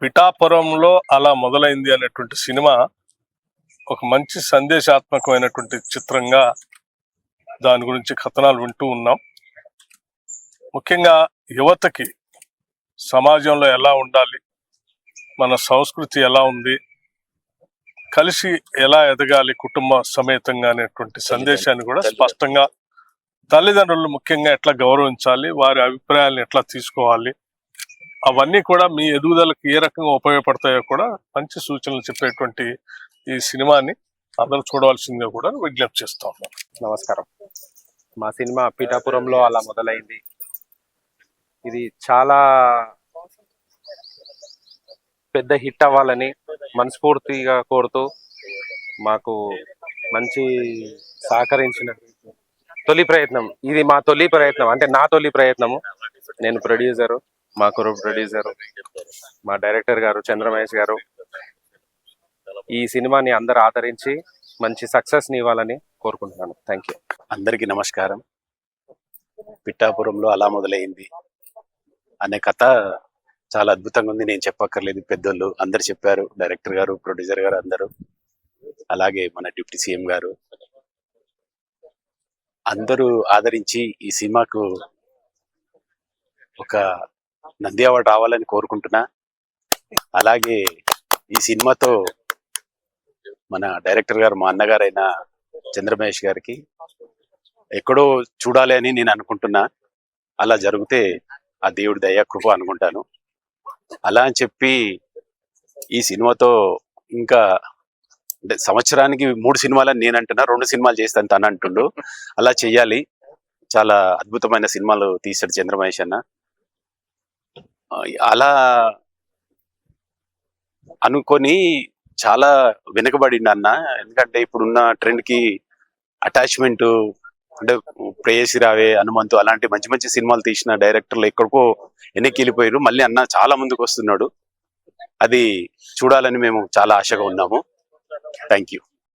పిఠాపురంలో అలా మొదలైంది అనేటువంటి సినిమా ఒక మంచి సందేశాత్మకమైనటువంటి చిత్రంగా దాని గురించి కథనాలు వింటూ ఉన్నాం. ముఖ్యంగా యువతకి సమాజంలో ఎలా ఉండాలి, మన సంస్కృతి ఎలా ఉంది, కలిసి ఎలా ఎదగాలి కుటుంబ సమేతంగా అనేటువంటి సందేశాన్ని కూడా స్పష్టంగా తల్లిదండ్రులు ముఖ్యంగా ఎట్లా గౌరవించాలి, వారి అభిప్రాయాలను ఎట్లా తీసుకోవాలి, అవన్నీ కూడా మీ ఎదుగుదలకు ఏ రకంగా ఉపయోగపడతాయో కూడా మంచి సూచనలు చెప్పేటువంటి ఈ సినిమాని అందరూ చూడవలసిందిగా కూడా విజ్ఞప్తి చేస్తా ఉన్నాం. నమస్కారం. మా సినిమా పిఠాపురంలో అలా మొదలైంది. ఇది చాలా పెద్ద హిట్ అవ్వాలని మనస్ఫూర్తిగా కోరుతూ మాకు మంచి సహకరించిన తొలి ప్రయత్నం ఇది. మా తొలి ప్రయత్నం అంటే నా తొలి ప్రయత్నము. నేను ప్రొడ్యూసరు, మా ప్రొడ్యూసరు, మా డైరెక్టర్ గారు చంద్రమహేష్ గారు ఈ సినిమాని అందరు ఆదరించి మంచి సక్సెస్ ని ఇవ్వాలని కోరుకుంటున్నాను. Thank you. అందరికీ నమస్కారం. పిఠాపురంలో అలా మొదలైంది అనే కథ చాలా అద్భుతంగా ఉంది. నేను చెప్పక్కర్లేదు, పెద్దోళ్ళు అందరు చెప్పారు. డైరెక్టర్ గారు, ప్రొడ్యూసర్ గారు అందరూ, అలాగే మన డిప్యూటీ సీఎం గారు అందరూ ఆదరించి ఈ సినిమాకు ఒక నంది అవార్డు రావాలని కోరుకుంటున్నా. అలాగే ఈ సినిమాతో మన డైరెక్టర్ గారు, మా అన్నగారైన చంద్రమహేష్ గారికి ఎక్కడో చూడాలి అని నేను అనుకుంటున్నా. అలా జరిగితే ఆ దేవుడి దయా కృప అనుకుంటాను. అలా అని చెప్పి ఈ సినిమాతో ఇంకా అంటే సంవత్సరానికి 3 సినిమాలని నేను అంటున్నా, 2 సినిమాలు చేస్తాను తను అంటుండు. అలా చెయ్యాలి. చాలా అద్భుతమైన సినిమాలు తీశాడు చంద్రమహేష్ అన్న. అలా అనుకొని చాలా వెనుకబడిండు అన్న. ఎందుకంటే ఇప్పుడున్న ట్రెండ్ కి అటాచ్మెంట్ అంటే ప్రేయసి రావే, హనుమంతు అలాంటి మంచి మంచి సినిమాలు తీసిన డైరెక్టర్లు ఎక్కడికో వెనక్కి వెళ్ళిపోయారు. మళ్ళీ అన్న చాలా ముందుకు వస్తున్నాడు. అది చూడాలని మేము చాలా ఆశగా ఉన్నాము. Thank you.